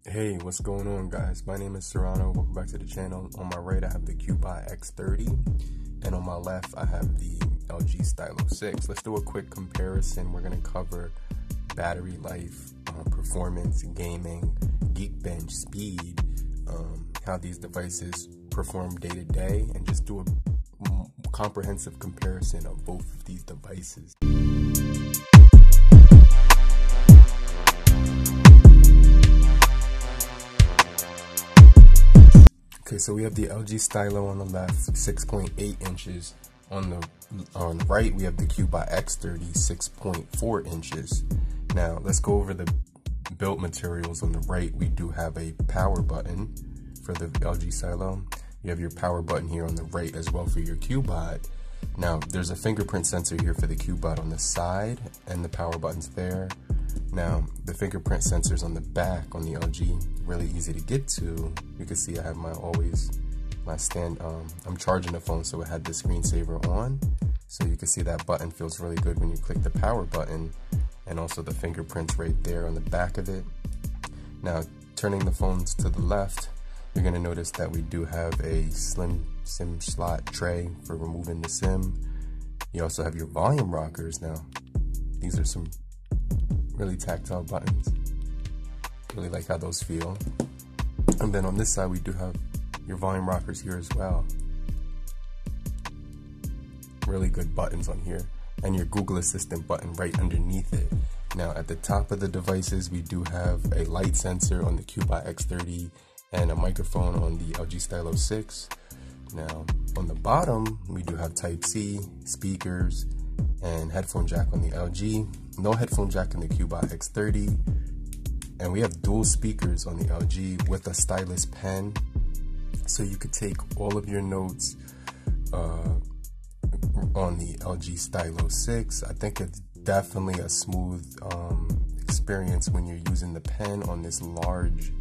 Hey, what's going on, guys? My name is Serrano. Welcome back to the channel. On my right, I have the CUBOT X30, and on my left, I have the LG Stylo 6. Let's do a quick comparison. We're going to cover battery life, performance, gaming, Geekbench, speed, how these devices perform day to day, and just do a comprehensive comparison of both of these devices. Okay, so we have the LG Stylo on the left, 6.8 inches. On the right, we have the CUBOT X30, 6.4 inches. Now, let's go over the built materials. On the right, we do have a power button for the LG Stylo. You have your power button here on the right as well for your CUBOT. Now, there's a fingerprint sensor here for the CUBOT on the side, and the power button's there. Now, the fingerprint sensors on the back on the LG, really easy to get to. You can see I have my stand, I'm charging the phone, so it had the screensaver on. So you can see that button feels really good when you click the power button, and also the fingerprints right there on the back of it. Now, turning the phones to the left, you're gonna notice that we do have a slim SIM slot tray for removing the SIM. You also have your volume rockers. Now, these are some really tactile buttons. Really like how those feel. And then on this side, we do have your volume rockers here as well. Really good buttons on here. And your Google Assistant button right underneath it. Now, at the top of the devices, we do have a light sensor on the CUBOT X30 and a microphone on the LG Stylo 6. Now, on the bottom, we do have Type-C, speakers, and headphone jack on the LG. No headphone jack on the CUBOT X30. And we have dual speakers on the LG with a stylus pen. So you could take all of your notes on the LG Stylo 6. I think it's definitely a smooth experience when you're using the pen on this large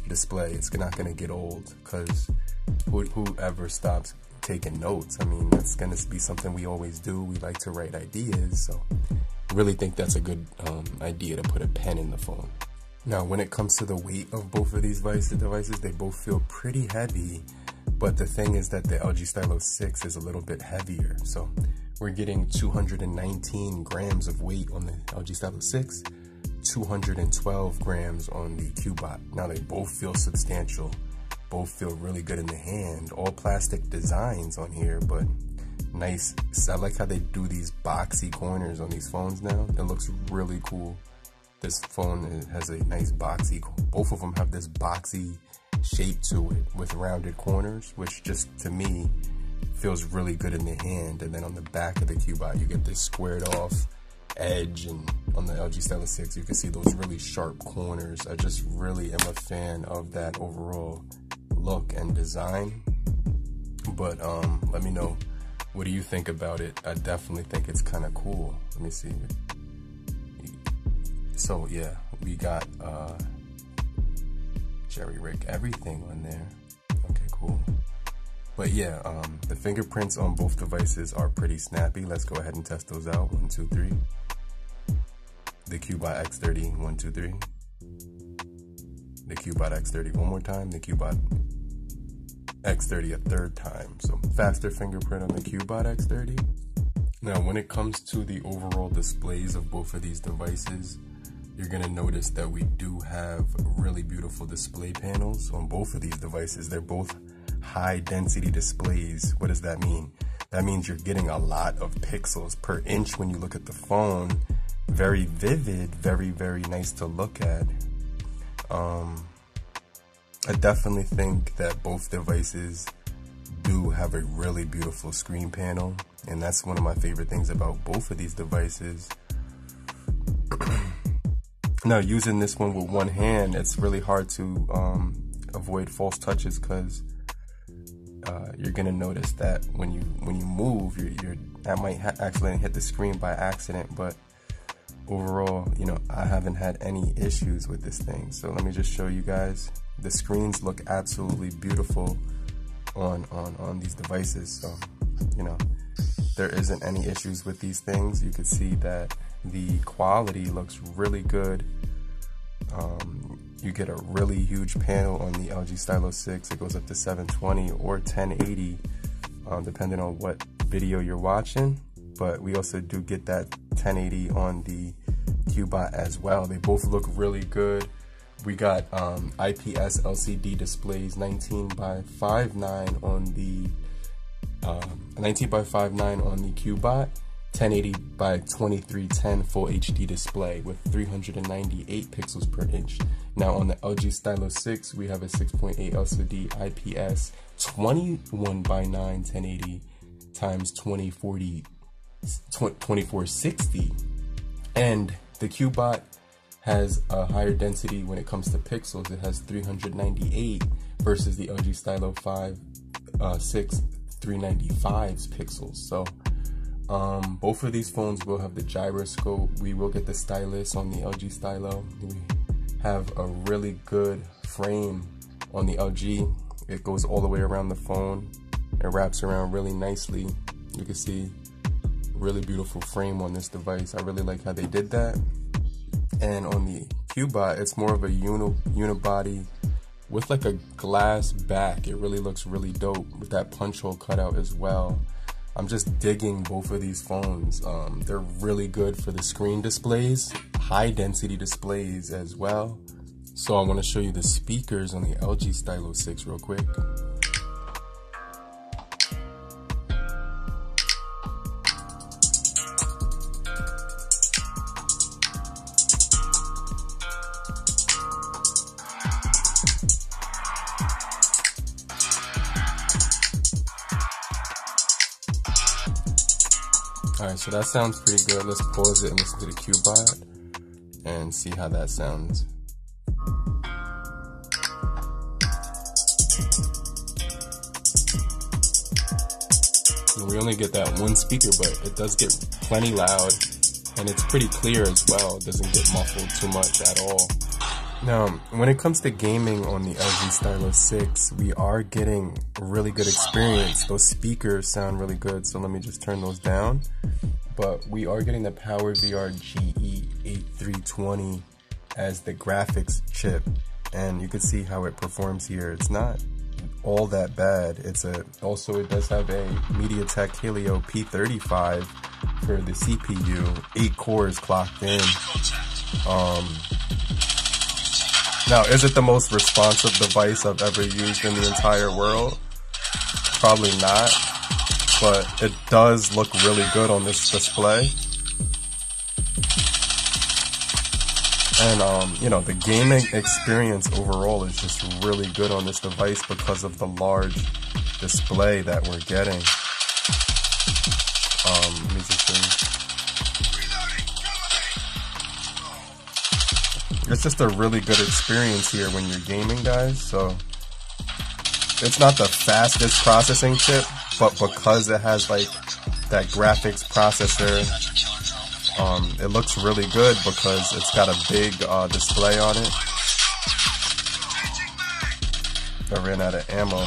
display. It's not going to get old, because whoever stops taking notes, I mean, that's going to be something we always do. We like to write ideas, so I really think that's a good idea to put a pen in the phone. Now, when it comes to the weight of both of these devices, they both feel pretty heavy, but the thing is that the LG Stylo 6 is a little bit heavier. So we're getting 219 grams of weight on the LG Stylo 6, 212 grams on the CUBOT. Now, they both feel substantial, both feel really good in the hand. All plastic designs on here, but nice. I like how they do these boxy corners on these phones now. It looks really cool. This phone has a nice boxy, both of them have this boxy shape to it with rounded corners, which just, to me, feels really good in the hand. And then on the back of the CUBOT, you get this squared off edge, and on the LG Stylo 6, you can see those really sharp corners. I just really am a fan of that overall look and design. But let me know, what do you think about it? I definitely think it's kind of cool. Let me see. So yeah, we got jerry rig everything on there. Okay, cool. But yeah, the fingerprints on both devices are pretty snappy. Let's go ahead and test those out. 1, 2, 3. The CUBOT X30, 1, 2, 3. The CUBOT X30 one more time. The CUBOT X30 a third time. So faster fingerprint on the CUBOT X30. Now, when it comes to the overall displays of both of these devices, you're gonna notice that we do have really beautiful display panels on both of these devices. They're both high density displays. What does that mean? That means you're getting a lot of pixels per inch when you look at the phone. Very vivid, very, very nice to look at. I definitely think that both devices do have a really beautiful screen panel, and that's one of my favorite things about both of these devices. Now, using this one with one hand, it's really hard to avoid false touches, because you're gonna notice that when you move, that might accidentally hit the screen by accident. But overall, you know, I haven't had any issues with this thing. So let me just show you guys. The screens look absolutely beautiful on these devices. So, you know, there isn't any issues with these things. You can see that the quality looks really good. you get a really huge panel on the LG Stylo 6. It goes up to 720 or 1080, depending on what video you're watching. But we also do get that 1080 on the CUBOT as well. They both look really good. We got IPS LCD displays, 19:5:9 on the 19:5:9 on the CUBOT, 1080x2310 full HD display with 398 pixels per inch. Now on the LG Stylo 6, we have a 6.8 LCD IPS 21:9 1080 x 2460, and the CUBOT has a higher density when it comes to pixels. It has 398 versus the LG Stylo 6 395's pixels. So both of these phones will have the gyroscope. We will get the stylus on the LG Stylo. We have a really good frame on the LG. It goes all the way around the phone. It wraps around really nicely. You can see really beautiful frame on this device. I really like how they did that. And on the CUBOT, it's more of a unibody with like a glass back. It really looks really dope with that punch hole cutout as well. I'm just digging both of these phones. They're really good for the screen displays, high density displays as well. So I want to show you the speakers on the LG Stylo 6 real quick. Alright, so that sounds pretty good. Let's pause it and listen to the CUBOT and see how that sounds. We only get that one speaker, but it does get plenty loud, and it's pretty clear as well. It doesn't get muffled too much at all. Now, when it comes to gaming on the LG Stylo 6, we are getting a really good experience. Those speakers sound really good, so let me just turn those down. But we are getting the PowerVR GE8320 as the graphics chip, and you can see how it performs here. It's not all that bad. Also it does have a MediaTek Helio P35 for the CPU, 8 cores clocked in. Now, is it the most responsive device I've ever used in the entire world? Probably not, but it does look really good on this display. And you know, the gaming experience overall is just really good on this device because of the large display that we're getting. Let me just see. It's just a really good experience here when you're gaming, guys. So it's not the fastest processing chip, but because it has like that graphics processor, it looks really good because it's got a big display on it. I ran out of ammo.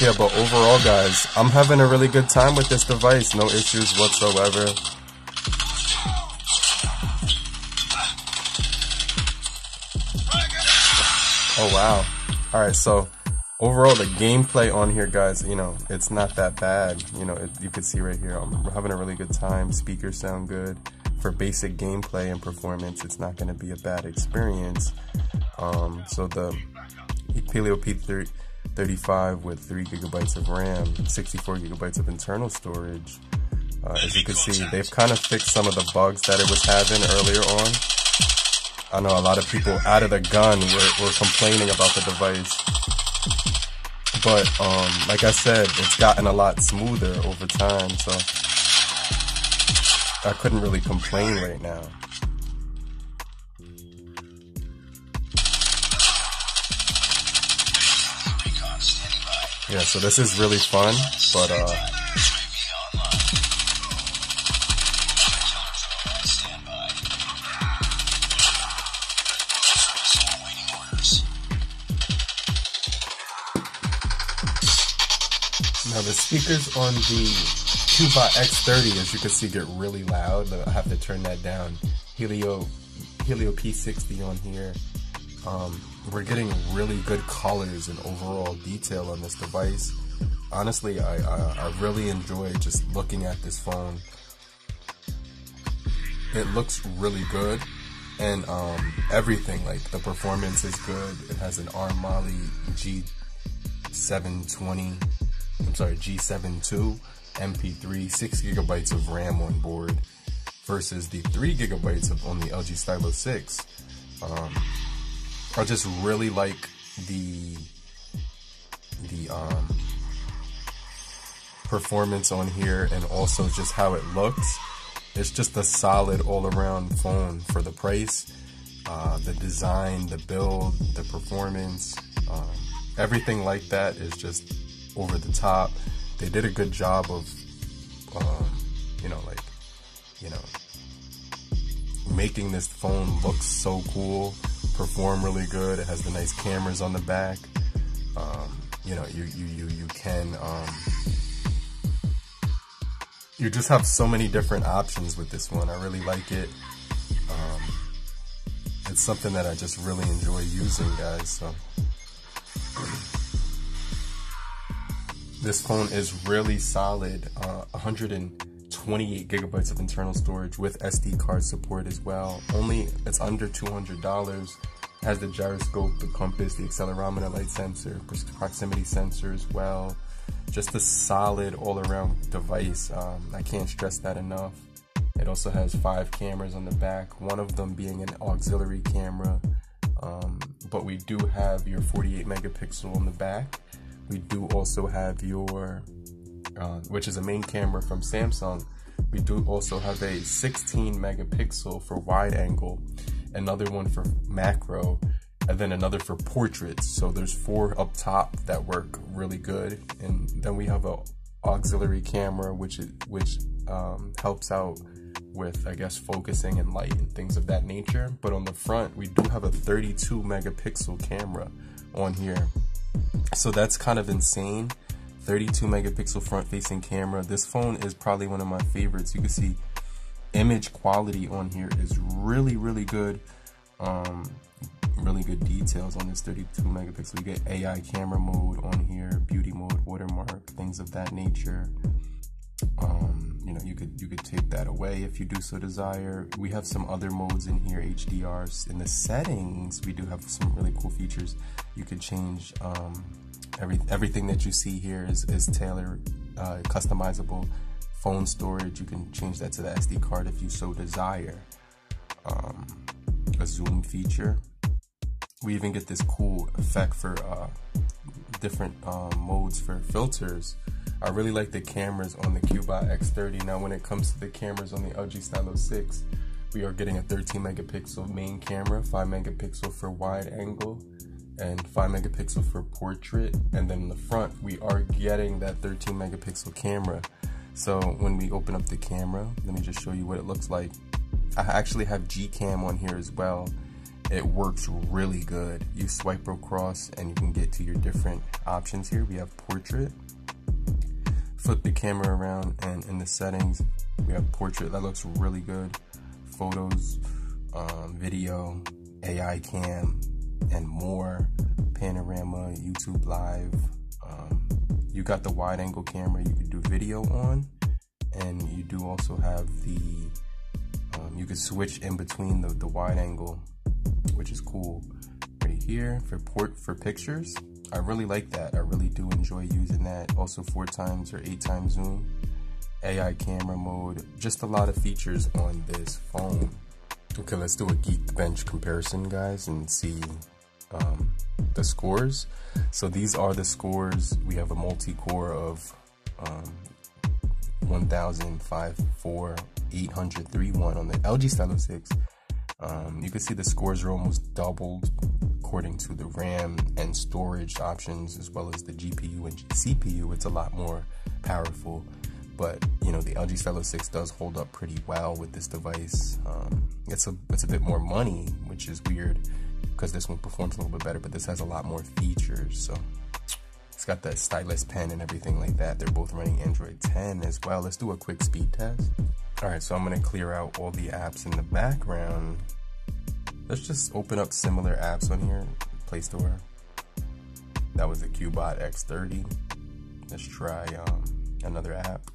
Yeah, but overall, guys, I'm having a really good time with this device. No issues whatsoever. Oh, wow. Alright, so overall, the gameplay on here, guys, you know, it's not that bad. You know, you can see right here, I'm having a really good time. Speakers sound good. For basic gameplay and performance, it's not going to be a bad experience. So the Helio P35 with 3 GB of RAM, 64 GB of internal storage. As you can see, they've kind of fixed some of the bugs that it was having earlier on. I know a lot of people out of the gun were complaining about the device. But like I said, it's gotten a lot smoother over time, so I couldn't really complain right now. Yeah, so this is really fun, but Now the speakers on the CUBOT X30, as you can see, get really loud. I have to turn that down. Helio P60 on here. We're getting really good colors and overall detail on this device. Honestly, I really enjoy just looking at this phone. It looks really good, and everything, like the performance is good. It has an ARM Mali G720, G7.2 MP3, 6 gigabytes of RAM on board versus the 3 gigabytes on the LG Stylo 6. I just really like the performance on here, and also just how it looks. It's just a solid all-around phone for the price. The design, the build, the performance, everything like that is just over the top. They did a good job of, making this phone look so cool, perform really good. It has the nice cameras on the back. You just have so many different options with this one. I really like it. It's something that I just really enjoy using, guys. So this phone is really solid. 128 gigabytes of internal storage with SD card support as well. It's under $200. Has the gyroscope, the compass, the accelerometer, light sensor, proximity sensor as well. Just a solid all-around device. I can't stress that enough. It also has 5 cameras on the back, one of them being an auxiliary camera. But we do have your 48 megapixel on the back. We do also have your, which is a main camera from Samsung. We do also have a 16 megapixel for wide angle, another one for macro, and then another for portraits. So there's 4 up top that work really good, and then we have a auxiliary camera which helps out with, I guess, focusing and light and things of that nature. But on the front we do have a 32 megapixel camera on here, so that's kind of insane. 32 megapixel front facing camera. This phone is probably one of my favorites. You can see image quality on here is really good. Really good details on this 32 megapixel. You get AI camera mode on here, beauty mode, watermark, things of that nature. You could take that away if you do so desire. We have some other modes in here, HDRs. In the settings, we do have some really cool features. You could change everything that you see here is tailored, customizable. Phone storage, you can change that to the SD card if you so desire. A zoom feature. We even get this cool effect for different modes for filters. I really like the cameras on the CUBOT X30. Now when it comes to the cameras on the LG Stylo 6, we are getting a 13 megapixel main camera, 5 megapixel for wide angle, and 5 megapixel for portrait. And then in the front we are getting that 13 megapixel camera. So when we open up the camera, let me just show you what it looks like. I actually have Gcam on here as well. It works really good. You swipe across and you can get to your different options here. We have portrait. Flip the camera around, and in the settings we have portrait. That looks really good. Photos, video, AI cam, and more. Panorama, YouTube live. You got the wide angle camera you could do video on, and you do also have the you could switch in between the wide angle, which is cool. Right here for pictures, I really like that. I really do enjoy using that. Also 4 times or 8 times zoom, AI camera mode, just a lot of features on this phone. Okay, let's do a Geekbench comparison, guys, and see the scores. So these are the scores. We have a multi-core of 1005.4.803.1 on the LG Stylo 6. You can see the scores are almost doubled according to the RAM and storage options, as well as the GPU and CPU. It's a lot more powerful, but the LG Stylo 6 does hold up pretty well with this device. It's a bit more money, which is weird because this one performs a little bit better, but this has a lot more features. So It's got the stylus pen and everything like that. They're both running Android 10 as well. Let's do a quick speed test. Alright, so I'm going to clear out all the apps in the background. Let's just open up similar apps on here. Play Store. That was the CUBOT X30. Let's try another app.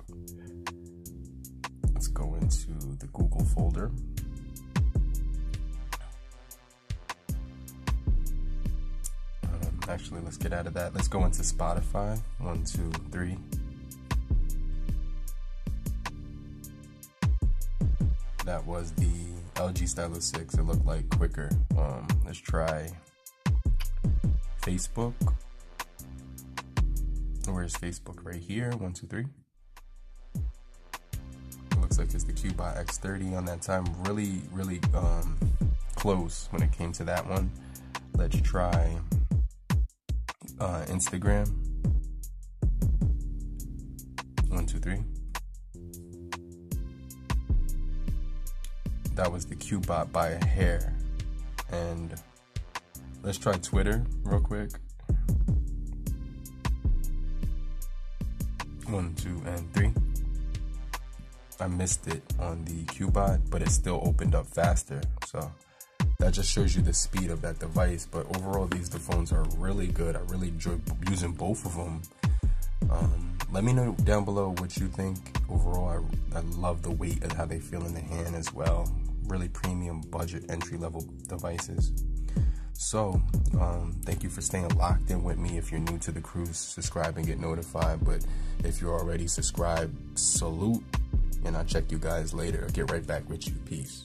Let's go into the Google folder. Actually, let's get out of that. Let's go into Spotify. 1, 2, 3. That was the LG Stylo 6. It looked like quicker. Let's try Facebook. Where's Facebook? Right here. 1, 2, 3. It looks like it's the CUBOT X30 on that time. Really close when it came to that one. Let's try Instagram. 1, 2, 3. That was the CUBOT by a hair. And let's try Twitter real quick. 1, 2, and 3. I missed it on the CUBOT, but it still opened up faster. So that just shows you the speed of that device. But overall, these phones are really good. I really enjoy using both of them. Let me know down below what you think. Overall, I love the weight and how they feel in the hand as well. Really premium budget entry-level devices. So thank you for staying locked in with me. If you're new to the crew, subscribe and get notified. But if you're already subscribed, salute, and I'll check you guys later. I'll get right back with you. Peace.